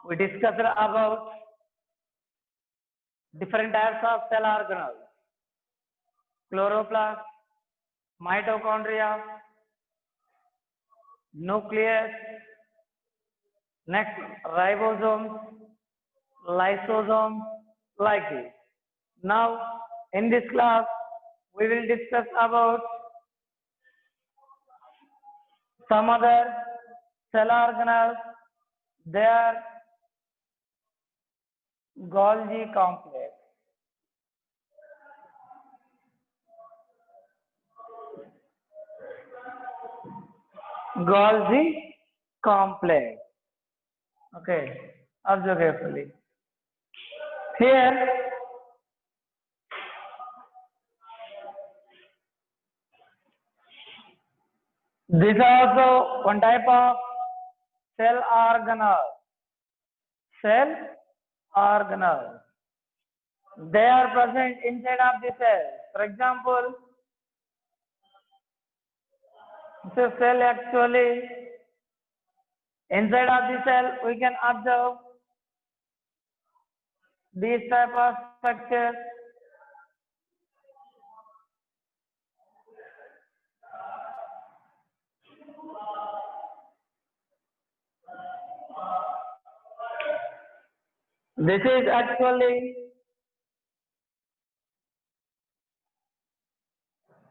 We discussed about different types of cell organelles: chloroplast, mitochondria, nucleus, next ribosomes, lysosomes, like this. Now, in this class, we will discuss about some other cell organelles. They are Golgi complex. Golgi complex. Okay, observe carefully. Here, this is also one type of cell organelle. Cell organelle. They are present inside of the cell. For example, this is cell actually. Inside of the cell, we can observe these type of structures. This is actually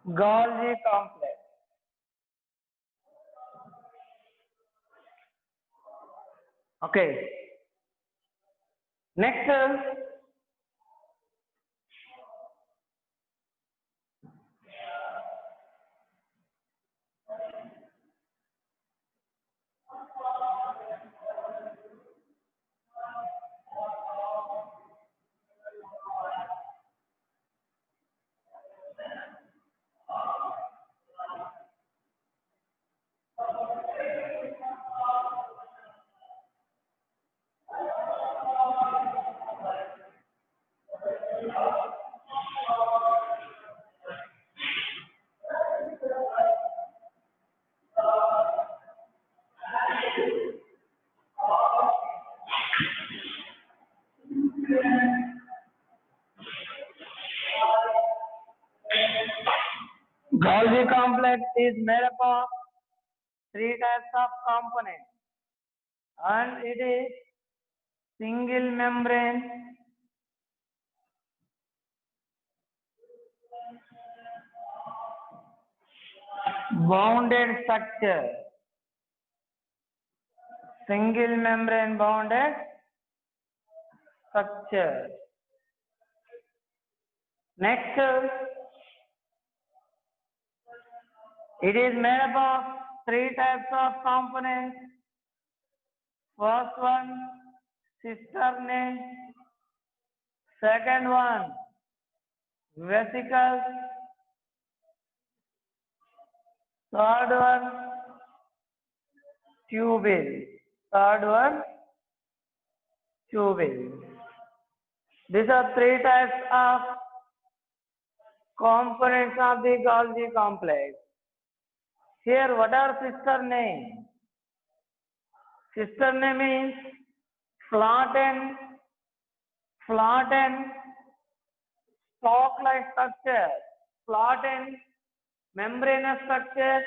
Golgi complex. Okay. Next is Golgi complex is made up of three types of components, and it is single membrane, bounded structure. Single membrane bounded structure. Next, it is made up of three types of components. First one, cisternae. Second one, vesicles. Third one, tubule. Third one, tubule. These are three types of components of the Golgi complex. Here, what are cisternae? Cisternae means flattened, stalk-like structure, flattened membranous structure.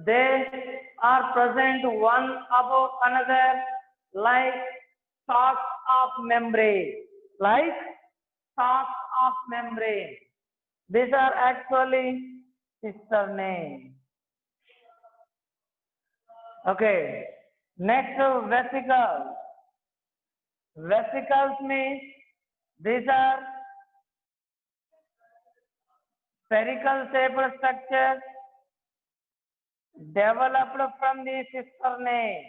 They are present one above another like stalks of membrane. Like stalks of membrane. These are actually cisternae. Okay. Next, vesicles. Vesicles means these are spherical shaped structures developed from the cisternae.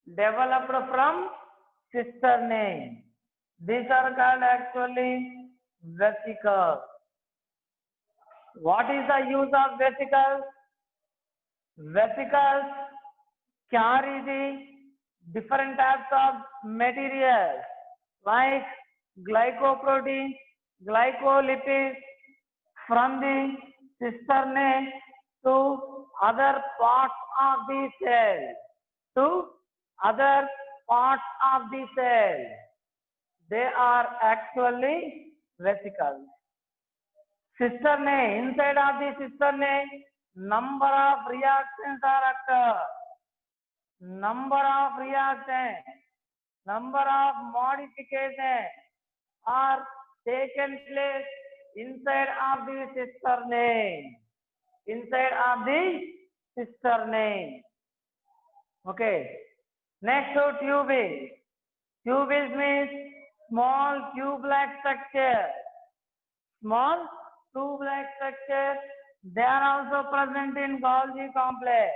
Developed from cisternae. These are called actually vesicles. What is the use of vesicles? Vesicles carry the different types of materials like glycoproteins, glycolipids from the cisternae to other parts of the cell, to other parts of the cell. They are actually vesicles. Cisternae, inside of the cisternae, number of reactions are occur. Number of reactions, number of modifications are taken place inside of the cisternae. Inside of the cisternae. Okay. Next to tubes. Tubes means small tube-like structure. Small tube-like structure. They are also present in Golgi complex.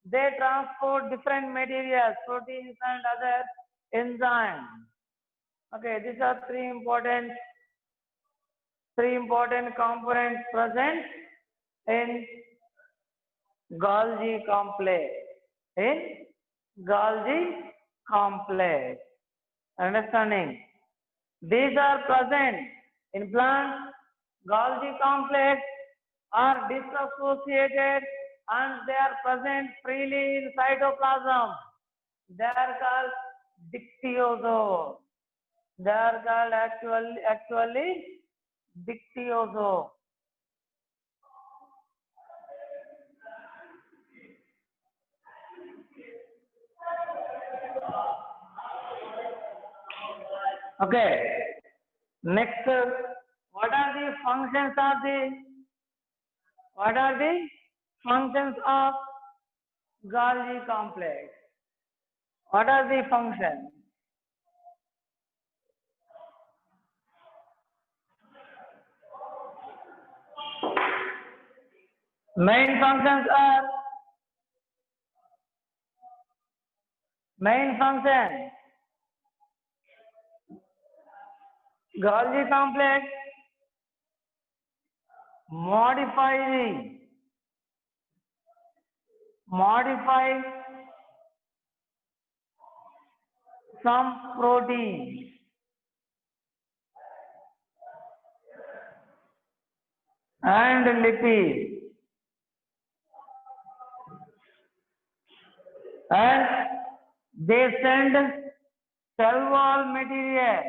They transport different materials, proteins and other enzymes. Okay, these are three important components present in Golgi complex. In Golgi complex. Understanding? These are present in plants. Golgi complex are disassociated and they are present freely in cytoplasm. They are called dictyosomes. They are called actually dictyosomes. Okay. Next, what are the functions of Golgi complex? What are the functions? Main functions Golgi complex modify some protein and lipids and they send cell wall material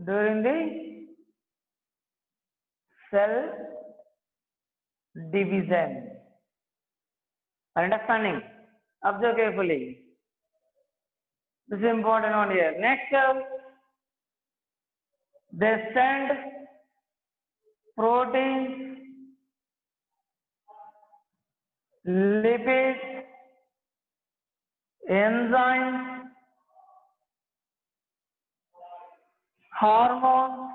during the cell division. Understanding? Observe carefully. This is important one here. Next, they send proteins, lipids, enzymes, hormones,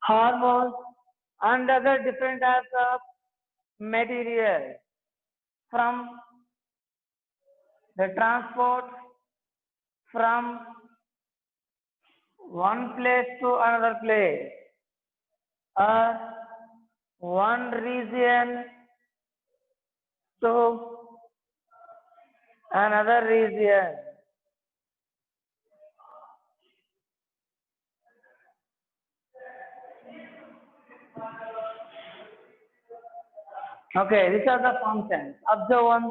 hormones, and other different types of material from the transport from one place to another place or one region to another region. Okay, these are the functions. Observe one.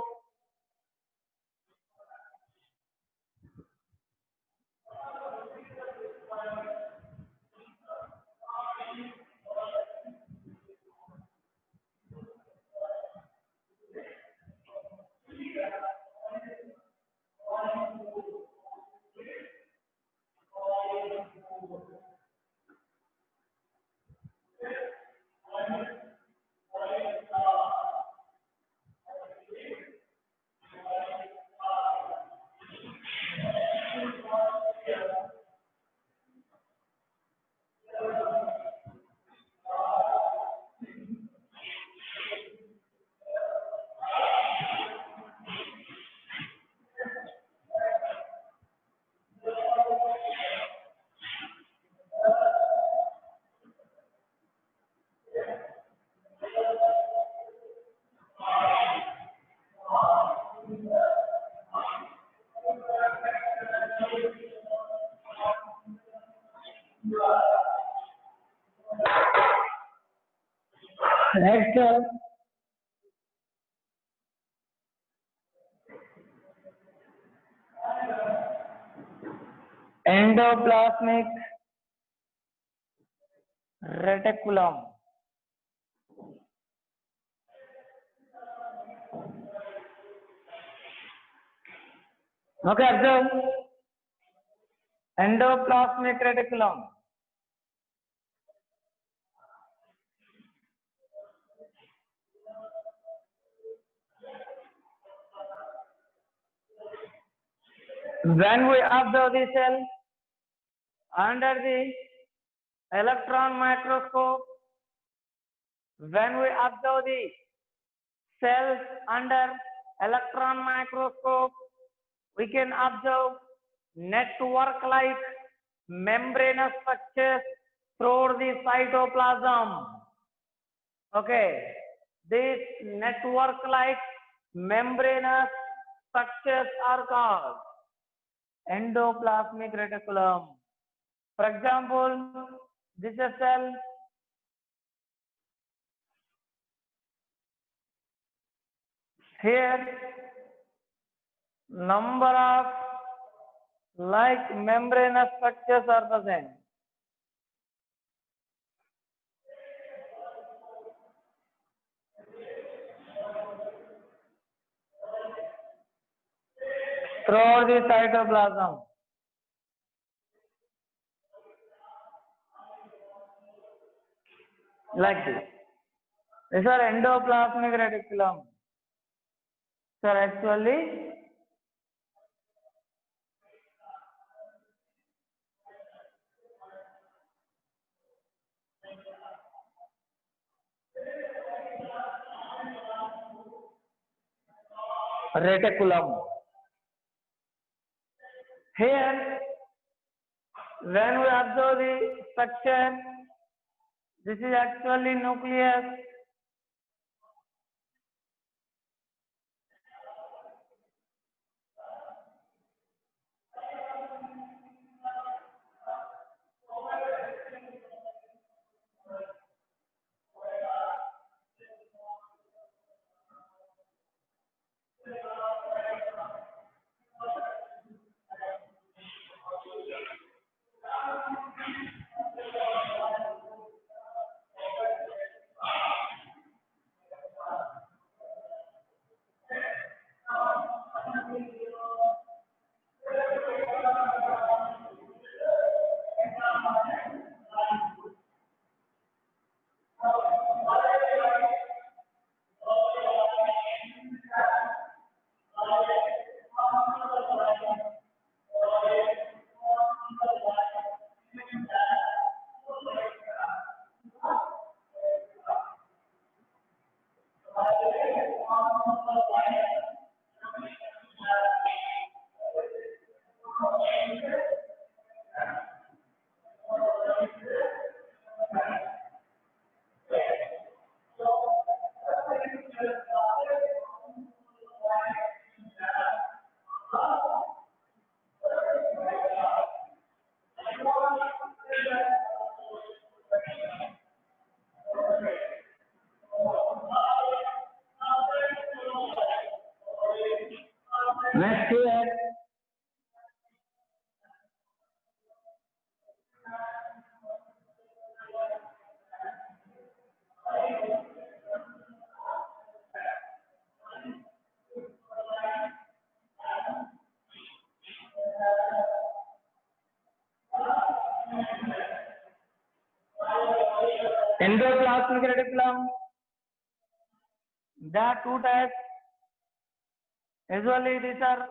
Next, endoplasmic reticulum. Okay, observe. Endoplasmic reticulum. When we observe the cell under the electron microscope, when we observe the cells under electron microscope, we can observe network-like membranous structures throughout the cytoplasm. Okay, these network-like membranous structures are called endoplasmic reticulum. For example, this is a cell. Here, number of like membranous structures are present. Throughout the cytoplasm. Like this. These are endoplasmic reticulum. So actually reticulum. Here, when we observe the structure, this is actually nucleus. Next here, endoplasmic reticulum. There are two types. Usually these are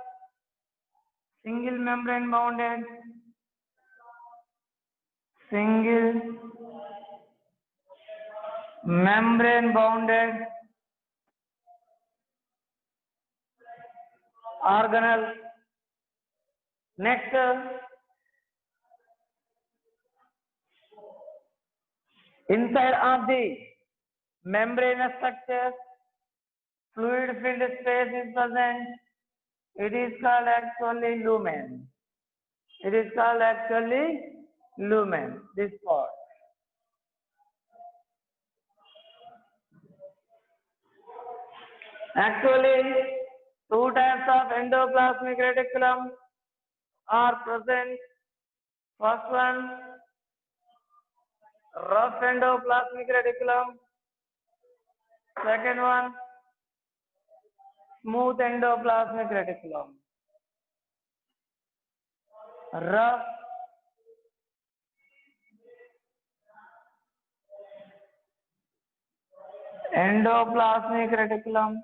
single membrane bounded, single membrane bounded organelle. Next, inside of the membranous structure, fluid filled space is present. It is called actually lumen. It is called actually lumen, this part. Actually, two types of endoplasmic reticulum are present. First one, rough endoplasmic reticulum. Second one, smooth endoplasmic reticulum. Rough endoplasmic reticulum.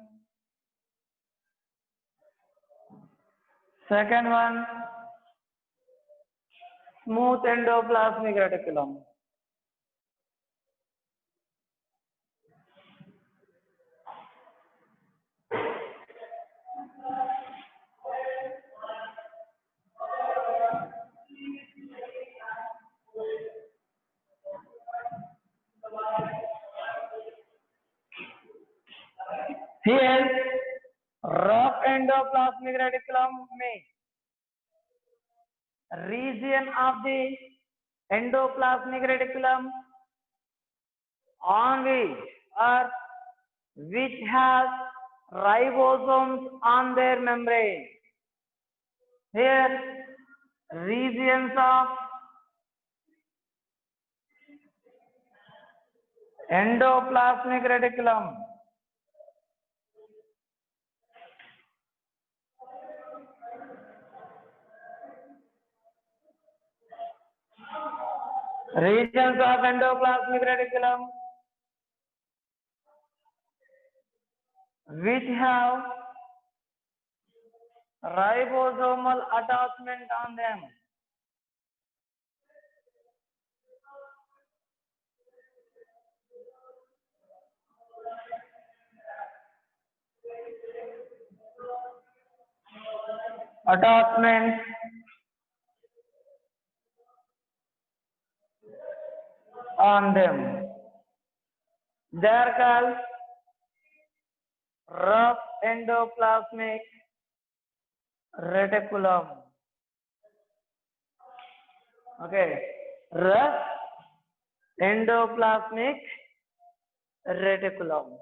Second one, smooth endoplasmic reticulum. Here, rough endoplasmic reticulum means region of the endoplasmic reticulum on which has ribosomes on their membrane. Here, regions of endoplasmic reticulum which have ribosomal attachment on them. Attachment on them. They are called rough endoplasmic reticulum. Okay, rough endoplasmic reticulum.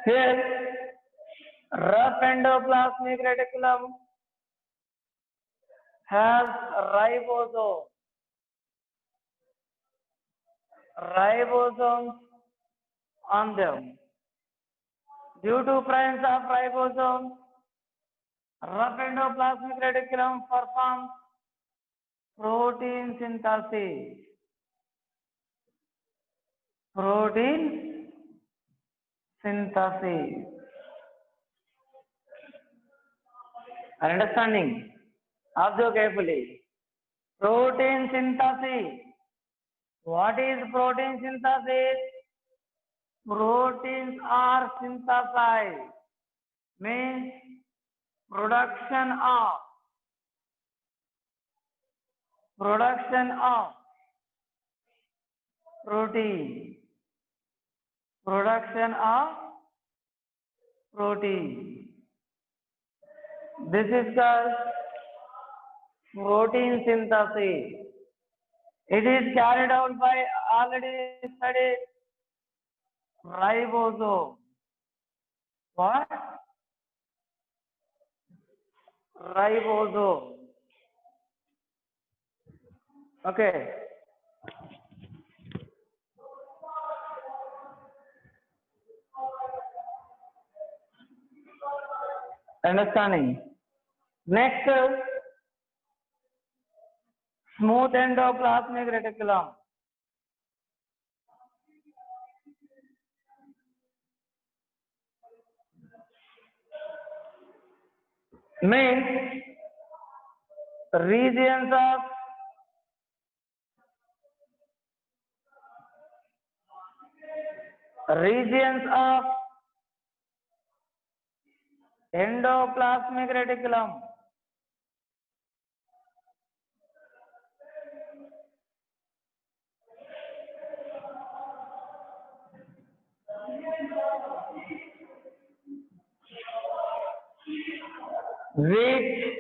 Here, rough endoplasmic reticulum has ribosomes on them. Due to presence of ribosomes, rough endoplasmic reticulum performs protein synthesis. Protein synthesis. Are you understanding? Observe carefully. Protein synthesis. What is protein synthesis? Proteins are synthesized. Means production of protein. Production of protein. This is called protein synthesis. It is carried out by already studied ribosome. What? Ribosome. Okay. Understanding. Next, smooth endoplasmic reticulum. Means regions of endoplasmic reticulum which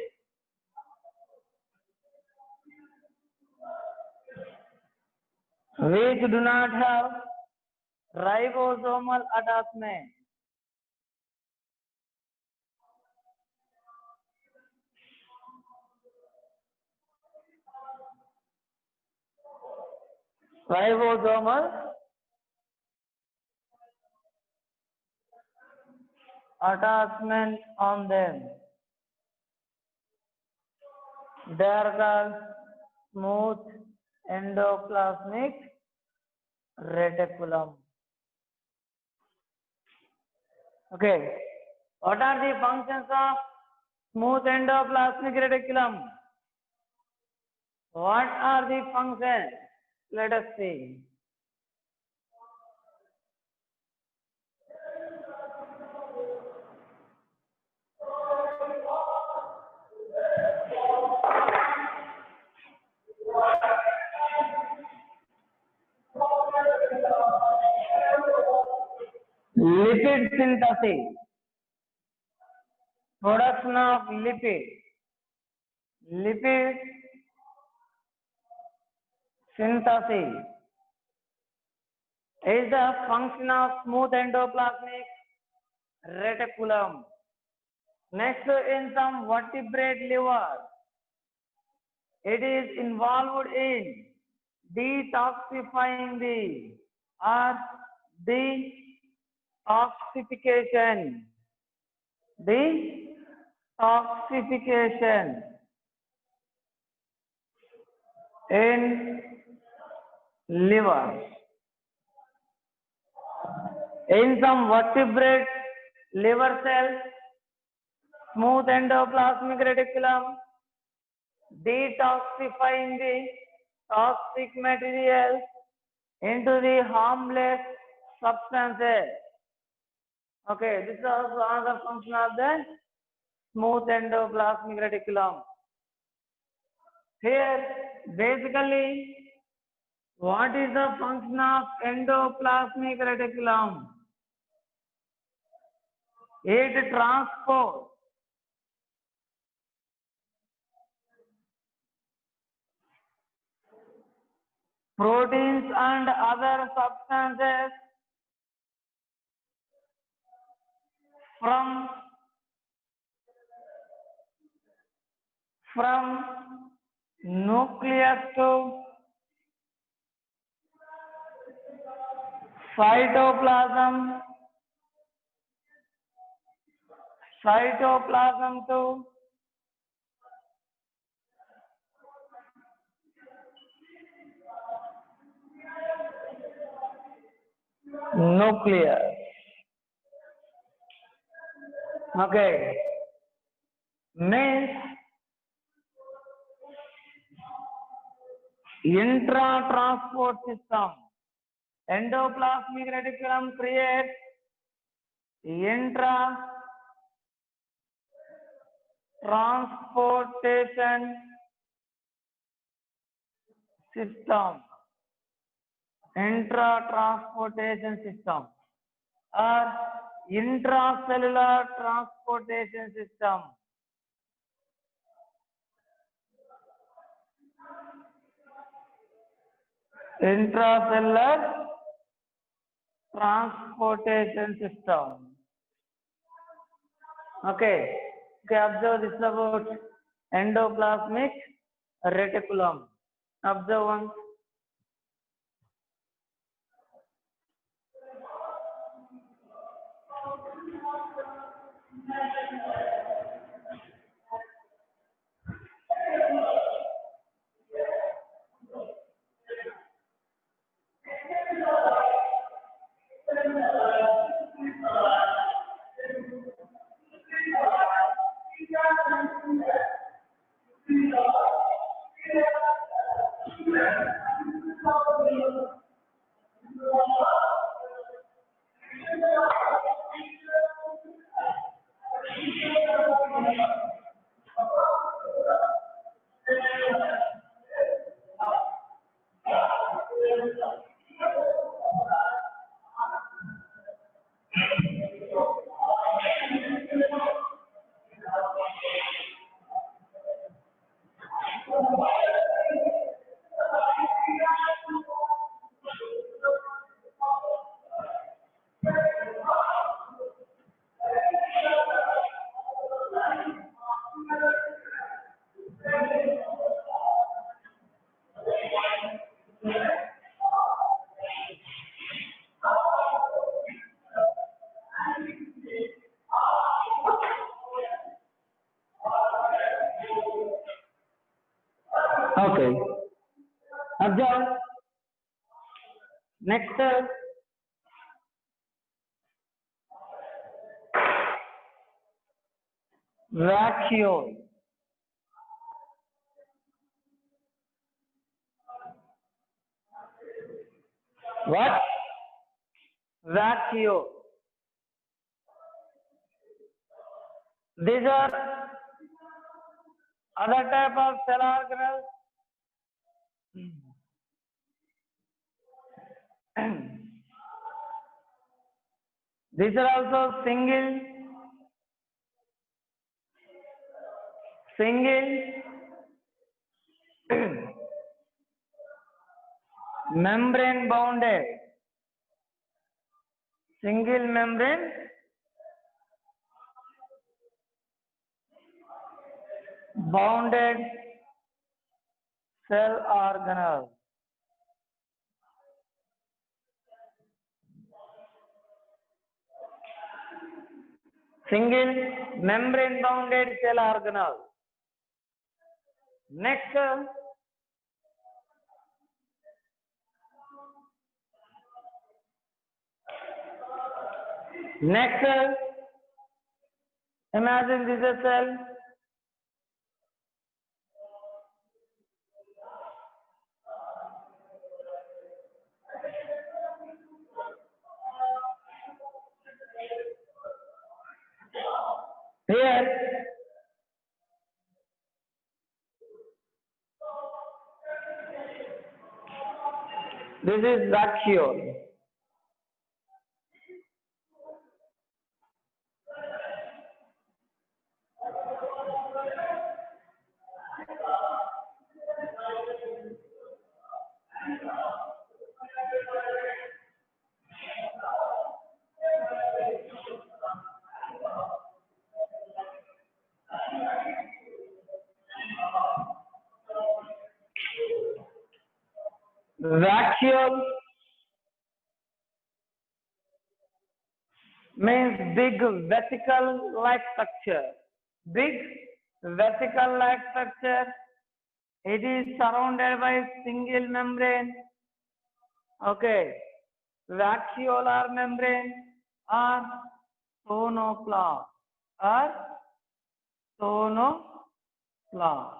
which do not have ribosomal attachment. Ribosomal attachment on them. They are called smooth endoplasmic reticulum. Okay. What are the functions of smooth endoplasmic reticulum? What are the functions? Let us see. Lipid synthesis. Production of lipid. Lipid synthesis is the function of smooth endoplasmic reticulum. Next, in some vertebrate liver, it is involved in detoxifying the or detoxification. Detoxification in liver. In some vertebrate liver cells, smooth endoplasmic reticulum detoxifying the toxic materials into the harmless substances. Okay, this is also another function of the smooth endoplasmic reticulum. Here, basically, what is the function of endoplasmic reticulum? It transports proteins and other substances from nucleus to cytoplasm to nucleus. Okay, means intra-transport system. Endoplasmic reticulum creates intra-transportation system. Intra-transportation system or intracellular transportation system. Intracellular transportation system. Okay, observe this about endoplasmic reticulum. Observe once. Okay. Observe. Next, vacuole. What? Vacuole. These are other type of cell organelles. These are also single membrane bounded, single membrane bounded cell organelle. Single membrane bounded cell organelle. Next, imagine this is a cell. Here, this is vacuole. Vacuole means big vesicle-like structure. Big vesicle-like structure. It is surrounded by single membrane. Okay. Vacuolar membrane or tonoplast. Or tonoplast.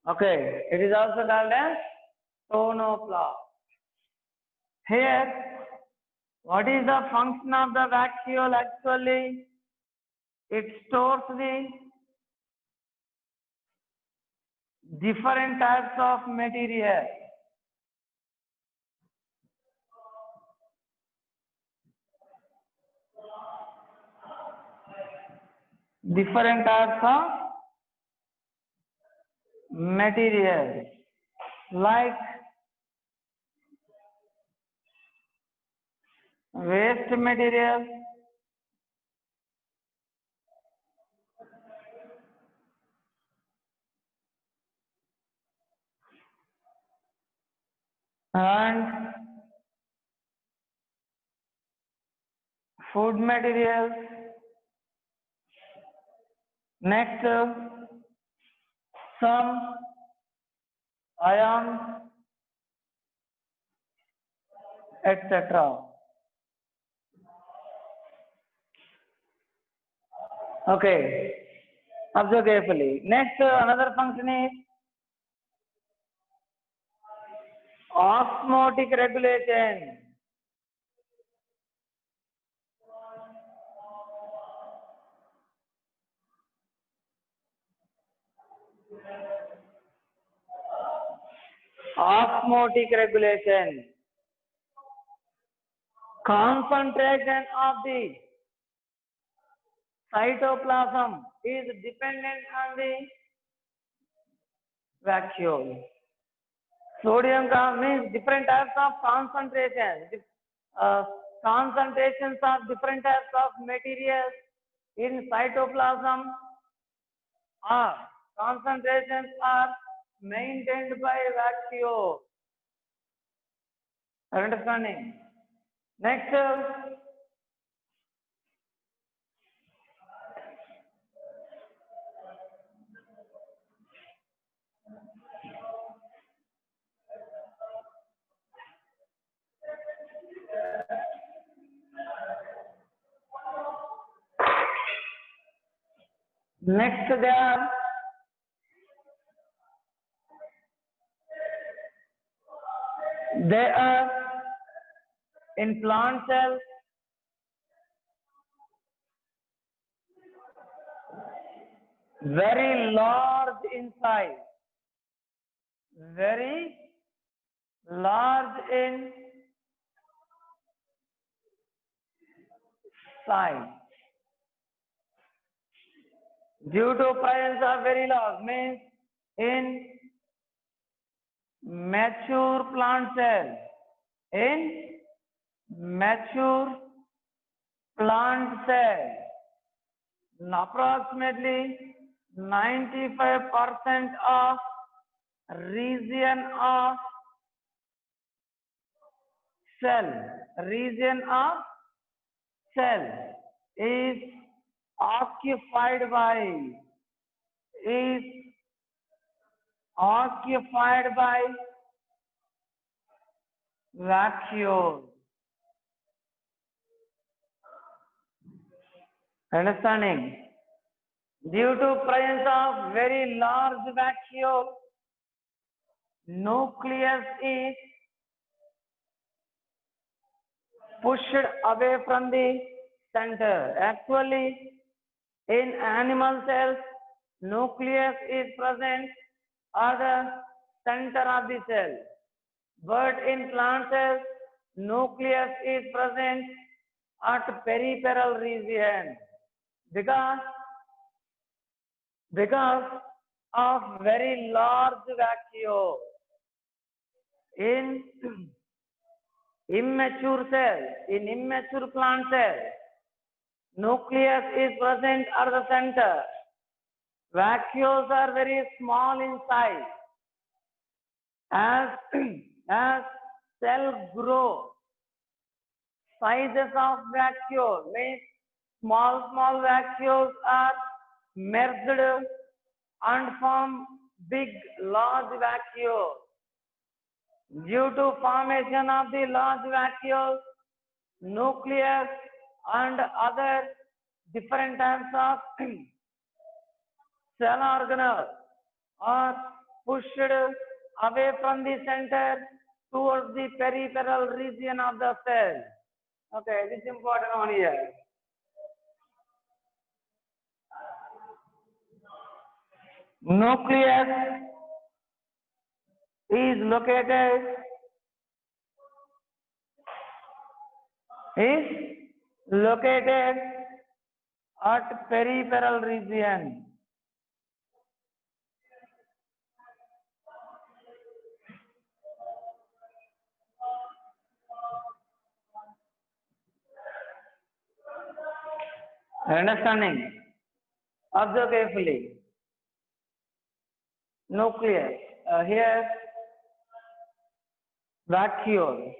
Okay. It is also called as tonoplast. Here, what is the function of the vacuole actually? It stores the different types of material. Different types of material like waste material, and food materials. Next, some ions, etc. Okay, observe carefully. Next, another function is osmotic regulation. Osmotic regulation. Concentration of the cytoplasm is dependent on the vacuole. Sodium means different types of concentration. Concentrations of different types of materials in cytoplasm are concentrations are maintained by vacuole. Are you understanding? Next, Next, there are in plant cells very large in size, very large in size. Due to presence of very large means in mature plant cells, in mature plant cells, approximately 95% of region of cell is occupied by vacuoles. Understanding? Due to presence of very large vacuole, nucleus is pushed away from the center. Actually, in animal cells, nucleus is present at the center of the cell. But in plant cells, nucleus is present at peripheral region because of very large vacuole. In immature cells, in immature plant cells, nucleus is present at the center. Vacuoles are very small in size. As cell grow, sizes of vacuole means small vacuoles are merged and form big large vacuoles. Due to formation of the large vacuoles, nucleus and other different types of cell organelles are pushed away from the center towards the peripheral region of the cell. Okay, this is important one here. Nucleus is located at peripheral region. Understanding? Observe carefully. Nucleus, here vacuole.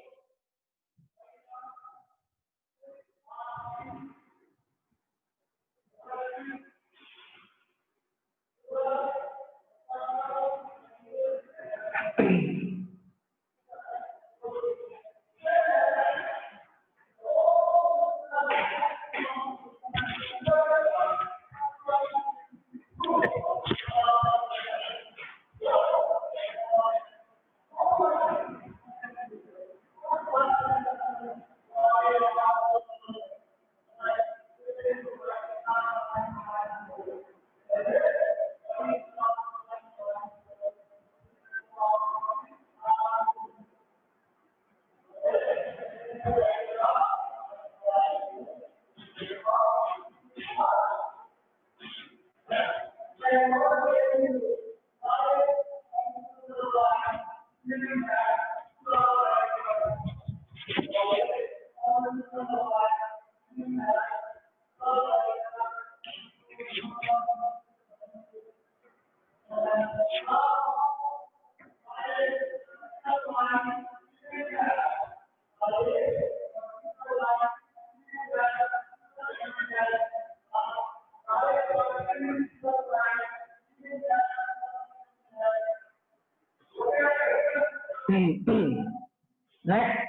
Next.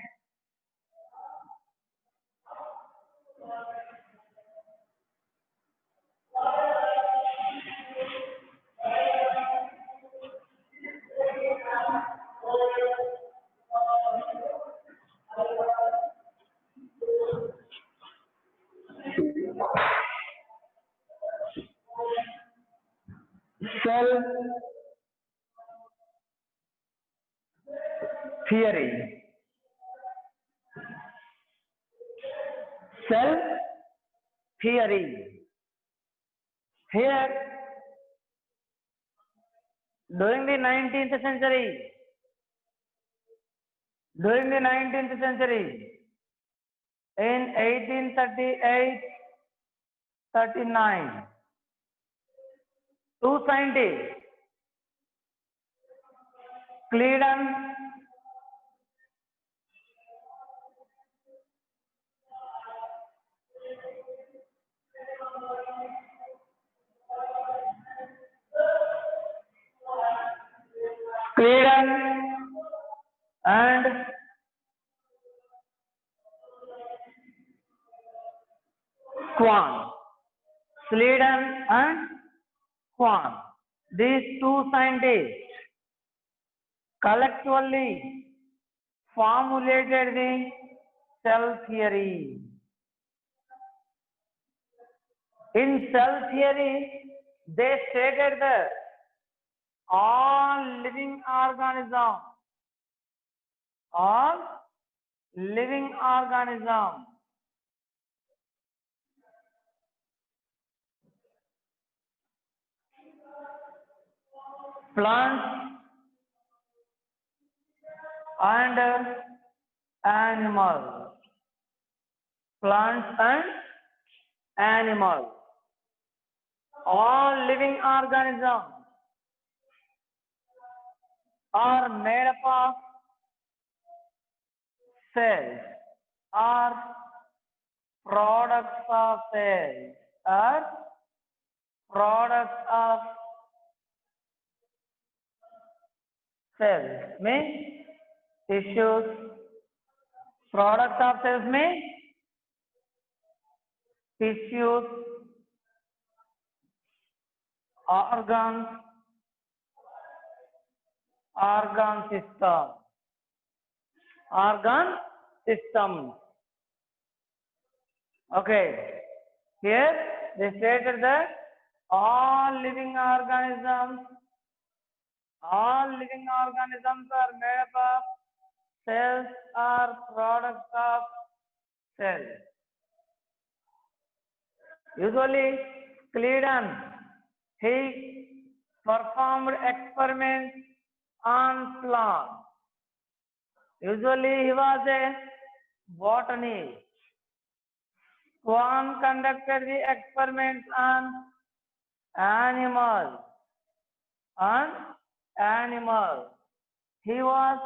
cell theory. Cell theory. Here, during the 19th century, in 1838-39, two scientists, Cleiden and Schwann. Schleiden and Schwann. These two scientists collectively formulated the cell theory. In cell theory, they stated that all living organisms plants and animals, all living organisms are made up of cells, are products of cells, means tissues. Products of cells means tissues, organs, organ systems. Okay, here they stated that all living organisms are made up of cells, are products of cells. Usually, Cleiden, he performed experiments on plants. Usually, he was a botanist. Schwann conducted the experiments on animals. He was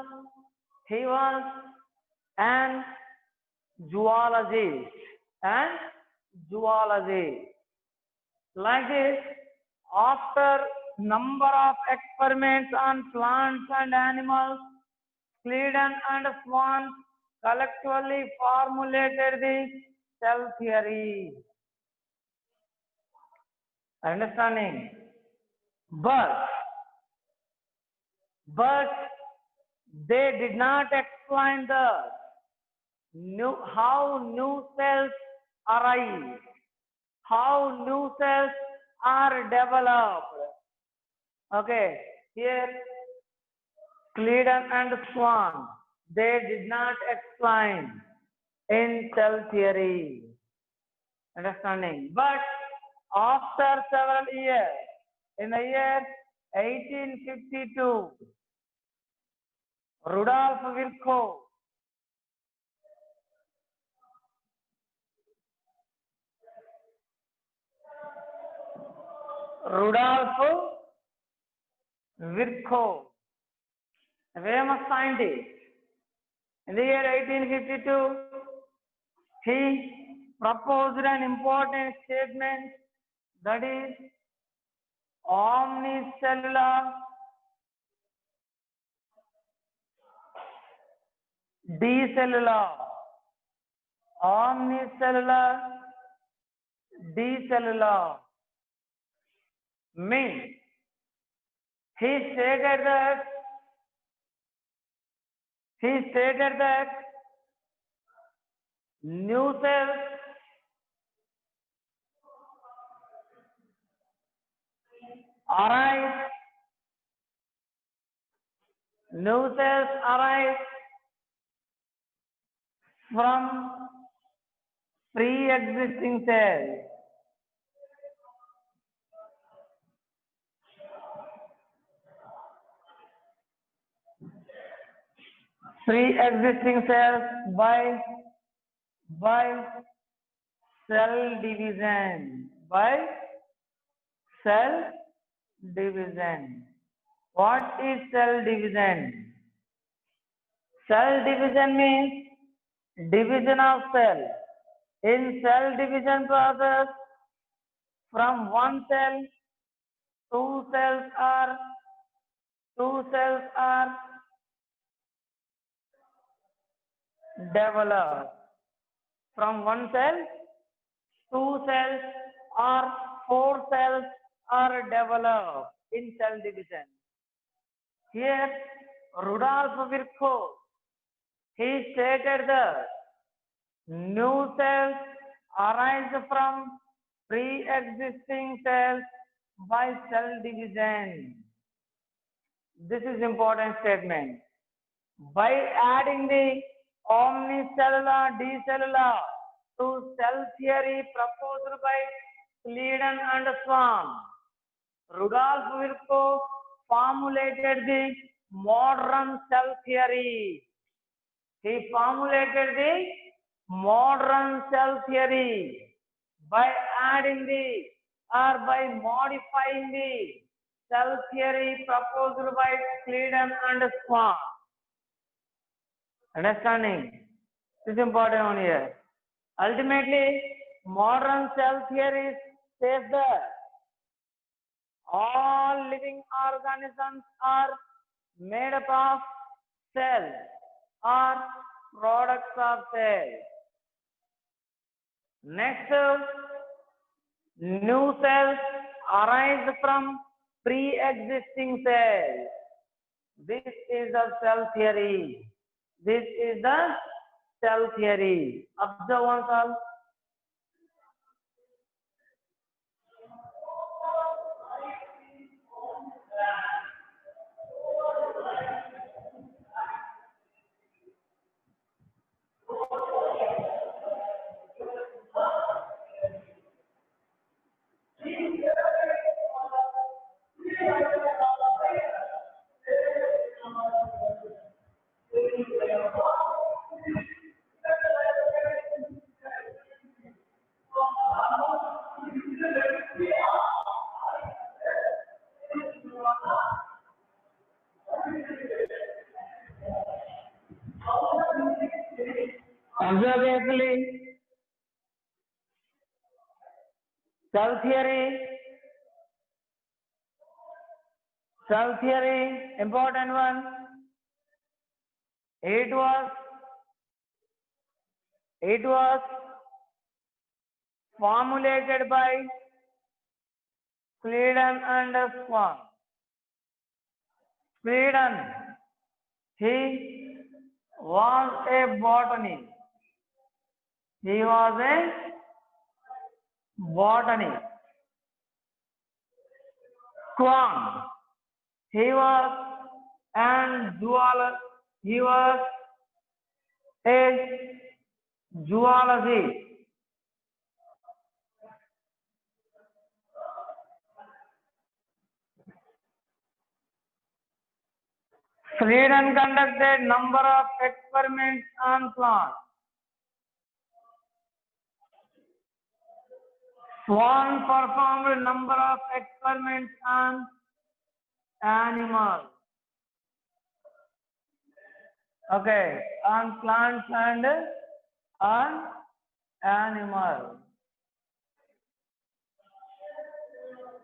an zoologist. Like this, after number of experiments on plants and animals, Cleiden and Schwann collectively formulated the cell theory. Understanding? But they did not explain how new cells arise, how new cells are developed. Okay, here Cleiden and Schwann, they did not explain in cell theory. Understanding? But after several years, in the year 1852, Rudolf Virchow a famous scientist, in the year 1852, he proposed an important statement, that is omnicellular decellular means he stated that new cells arise, new cells arise from pre-existing cells. Pre-existing cells by cell division. By cell division. What is cell division? Cell division means division of cell. In cell division process, from one cell, two cells are developed. From one cell, two cells or four cells are developed in cell division. Here, Rudolf Virchow, he stated that new cells arise from pre-existing cells by cell division. This is important statement. By adding the omnicellular decellular to cell theory proposed by Sleeden and Swan, Rudolf Virchow formulated the modern cell theory. He formulated the modern cell theory by adding or by modifying the cell theory proposed by Sleeden and Swan. Understanding? This is important on here. Ultimately, modern cell theory says that all living organisms are made up of cells or products of cells. Next, new cells arise from pre-existing cells. This is the cell theory. This is the cell theory. Observe one cell. Observe carefully. Cell theory, important one. It was formulated by Sleeden and Swan. Sleeden, he was a botanist. He was a botanist. Swan, he was an zoologist. He was a zoologist. Sleeden conducted number of experiments on plants. Swan performed number of experiments on animals. Okay, on plants and on animals.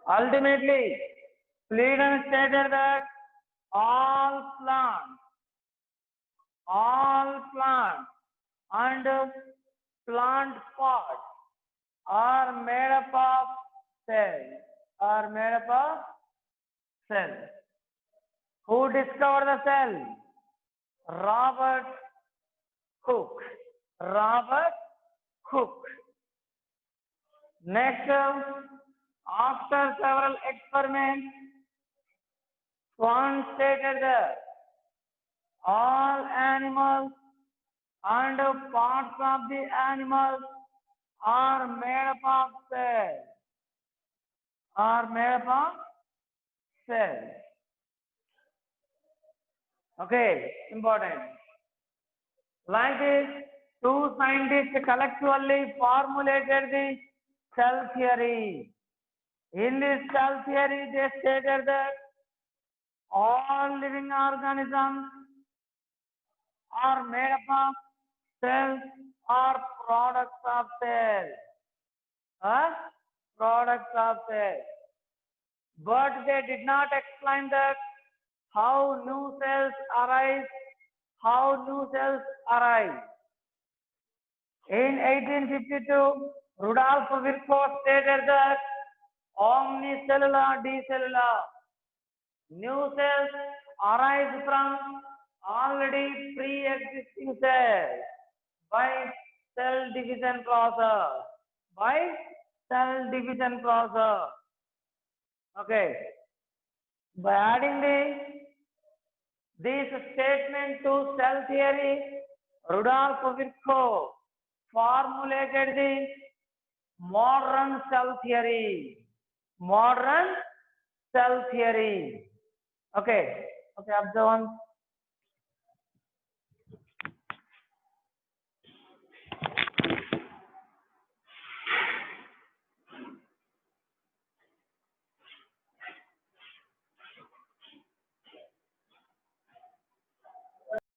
Ultimately, Sleeden stated that all plants and plant parts are made up of cells. Who discovered the cell? Robert Hooke. Next, after After several experiments, Swan stated that all animals and parts of the animals are made up of cells. Are made up of cells. Okay, important. Like this, two scientists collectively formulated the cell theory. In this cell theory, they stated that all living organisms are made up of cells or products of cells. Products of cells. But they did not explain that how new cells arise, In 1852, Rudolf Virchow stated that omnicellular decellula, new cells arise from already pre-existing cells by cell division process. Okay. By adding this statement to cell theory, Rudolf Virchow formulated the modern cell theory. Okay. Observe one.